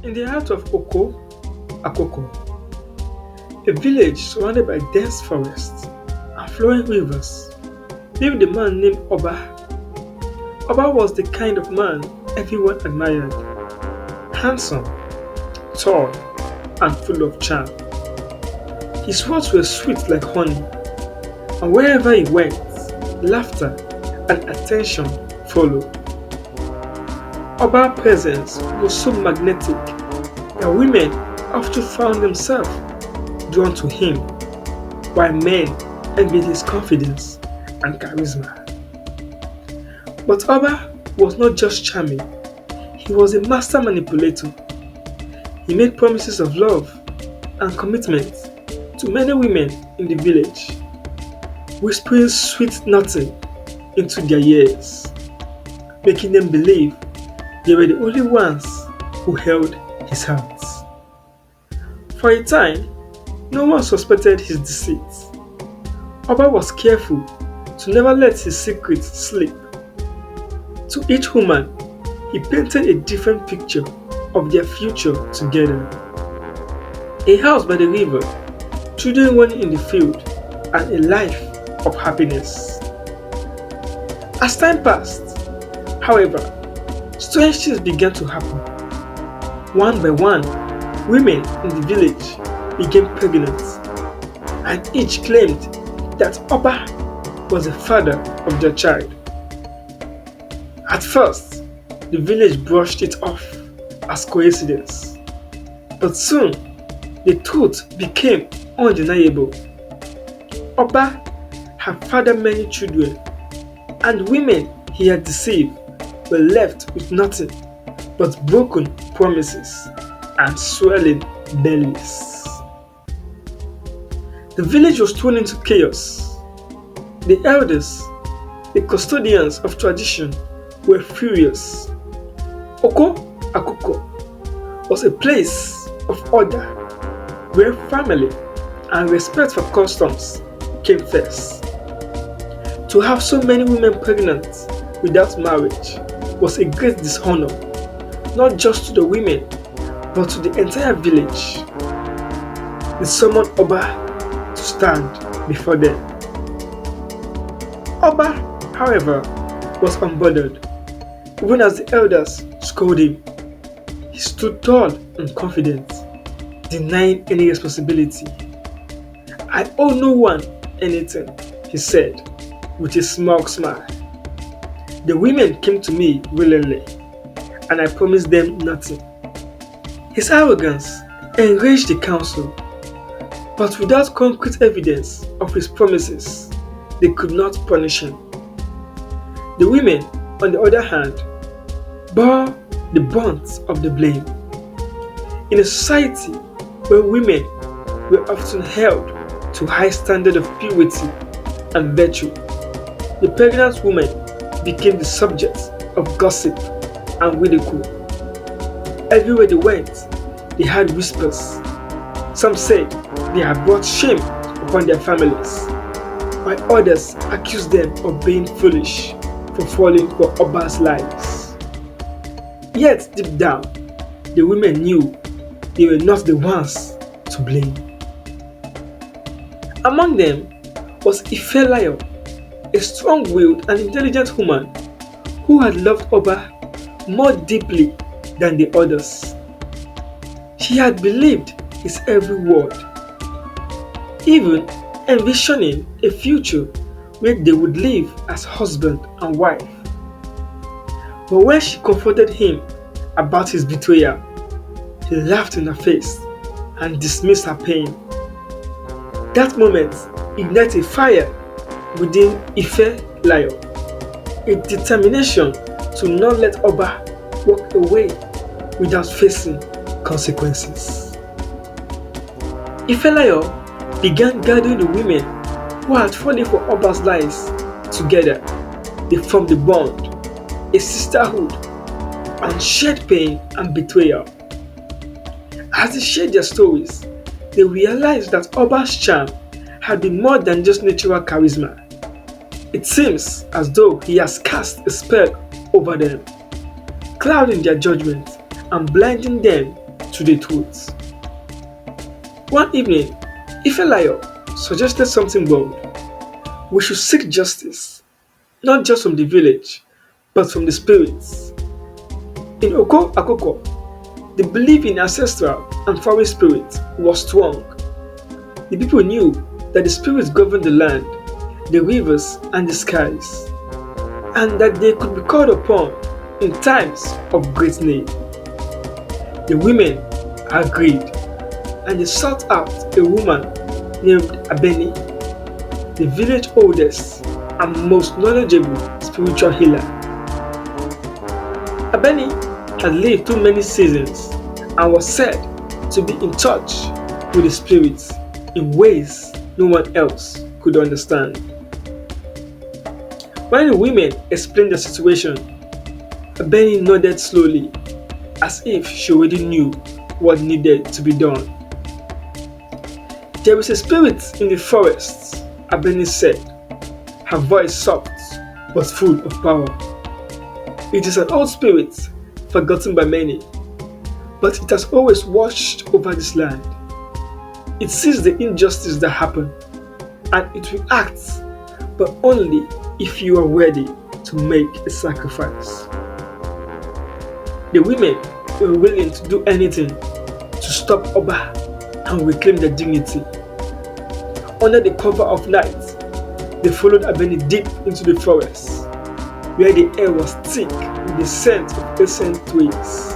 In the heart of Oko-Akoko, a village surrounded by dense forests and flowing rivers, lived a man named Oba. Oba was the kind of man everyone admired, handsome, tall, and full of charm. His words were sweet like honey, and wherever he went, laughter and attention followed. Oba's presence was so magnetic that women often found themselves drawn to him, while men envied his confidence and charisma. But Oba was not just charming, he was a master manipulator. He made promises of love and commitment to many women in the village, whispering sweet nothing into their ears, making them believe they were the only ones who held his hands. For a time, no one suspected his deceit. Oba was careful to never let his secrets slip. To each woman, he painted a different picture of their future together. A house by the river, children running in the field, and a life of happiness. As time passed, however, strange things began to happen. One by one, women in the village became pregnant, and each claimed that Oba was the father of their child. At first, the village brushed it off as coincidence, but soon the truth became undeniable. Oba had fathered many children, and women he had deceived were left with nothing but broken promises and swelling bellies. The village was thrown into chaos. The elders, the custodians of tradition, were furious. Oko-Akoko was a place of order where family and respect for customs came first. To have so many women pregnant without marriage was a great dishonor, not just to the women, but to the entire village. They summoned Oba to stand before them. Oba, however, was unbothered. Even as the elders scolded him, he stood tall and confident, denying any responsibility. "I owe no one anything," he said, with a smug smile. "The women came to me willingly, and I promised them nothing." His arrogance enraged the council, but without concrete evidence of his promises, they could not punish him. The women, on the other hand, bore the brunt of the blame. In a society where women were often held to a high standard of purity and virtue, the pregnant woman became the subject of gossip and ridicule. Everywhere they went, they had whispers. Some said they had brought shame upon their families, while others accused them of being foolish for falling for Oba's lies. Yet deep down, the women knew they were not the ones to blame. Among them was Ifelayo, a strong-willed and intelligent woman who had loved Oba more deeply than the others. She had believed his every word, even envisioning a future where they would live as husband and wife. But when she confronted him about his betrayal, he laughed in her face and dismissed her pain. That moment ignited a fire within Ifelayo, a determination to not let Oba walk away without facing consequences. Ifelayo began gathering the women who had fallen for Oba's lies together. They formed a bond, a sisterhood, and shared pain and betrayal. As they shared their stories, they realized that Oba's charm had been more than just natural charisma. It seems as though he has cast a spell over them, clouding their judgment and blinding them to the truth. One evening, Ifelayo suggested something bold. We should seek justice, not just from the village, but from the spirits. In Oko-Akoko, the belief in ancestral and foreign spirits was strong. The people knew that the spirits governed the land, the rivers, and the skies, and that they could be called upon in times of great need. The women agreed, and they sought out a woman named Abeni, the village oldest and most knowledgeable spiritual healer. Abeni had lived through many seasons and was said to be in touch with the spirits in ways no one else could understand. When the women explained the situation, Abeni nodded slowly, as if she already knew what needed to be done. There is a spirit in the forest, Abeni said, her voice soft but full of power. It is an old spirit, forgotten by many, but it has always watched over this land. It sees the injustice that happen, and it will act, but only if you are ready to make a sacrifice. The women were willing to do anything to stop Oba and reclaim their dignity. Under the cover of night, they followed Abeni deep into the forest, where the air was thick with the scent of ancient twigs,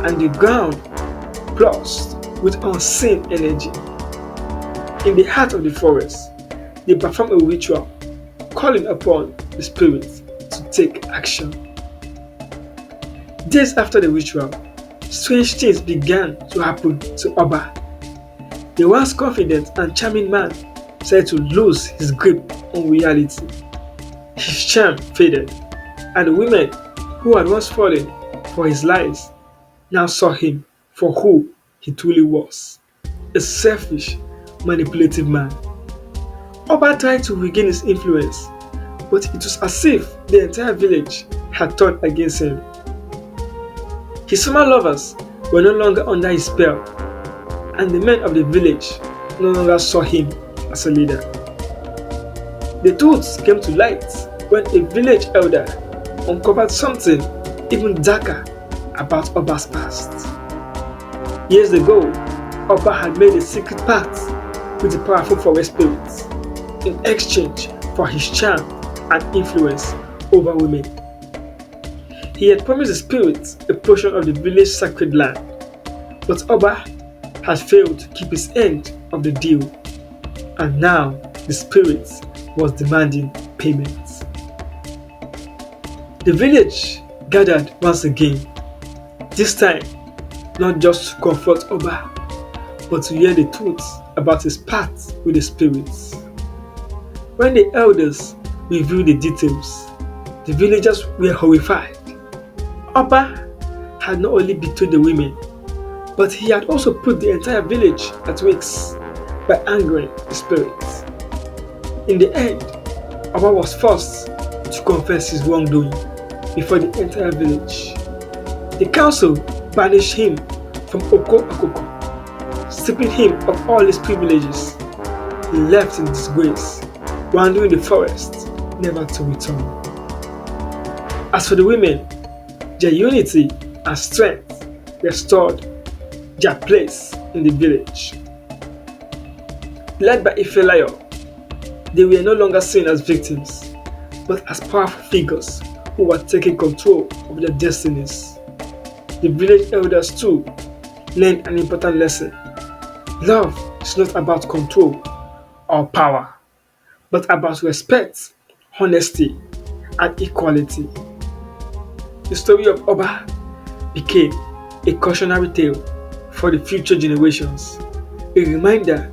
and the ground pulsed with unseen energy. In the heart of the forest, they performed a ritual, calling upon the spirits to take action. Days after the ritual, strange things began to happen to Oba. The once confident and charming man started to lose his grip on reality. His charm faded, and the women who had once fallen for his lies now saw him for who he truly was, a selfish, manipulative man. Oba tried to regain his influence, but it was as if the entire village had turned against him. His former lovers were no longer under his spell, and the men of the village no longer saw him as a leader. The truth came to light when a village elder uncovered something even darker about Oba's past. Years ago, Oba had made a secret pact with the powerful forest spirits in exchange for his charm and influence over women. He had promised the spirits a portion of the village's sacred land, but Oba had failed to keep his end of the deal, and now the spirits was demanding payments. The village gathered once again, this time not just to confront Oba, but to hear the truth about his pact with the spirits. When the elders revealed the details, the villagers were horrified. Oba had not only betrayed the women, but he had also put the entire village at risk by angering the spirits. In the end, Oba was forced to confess his wrongdoing before the entire village. The council banished him from Oko-Akoko, stripping him of all his privileges. He left in disgrace, wandering the forest, never to return. As for the women, their unity and strength restored their place in the village. Led by Ifelayo, they were no longer seen as victims, but as powerful figures who were taking control of their destinies. The village elders too learned an important lesson. Love is not about control or power, but about respect, honesty, and equality. The story of Oba became a cautionary tale for the future generations, a reminder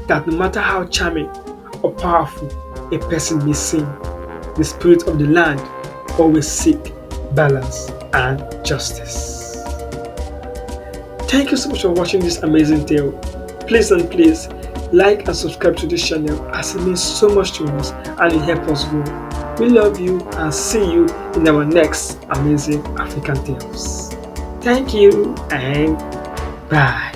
that no matter how charming or powerful a person may seem, the spirit of the land always seek balance and justice. Thank you so much for watching this amazing tale. Please like and subscribe to this channel, as it means so much to us and it helps us grow. We love you and see you in our next amazing African tales. Thank you and Bye.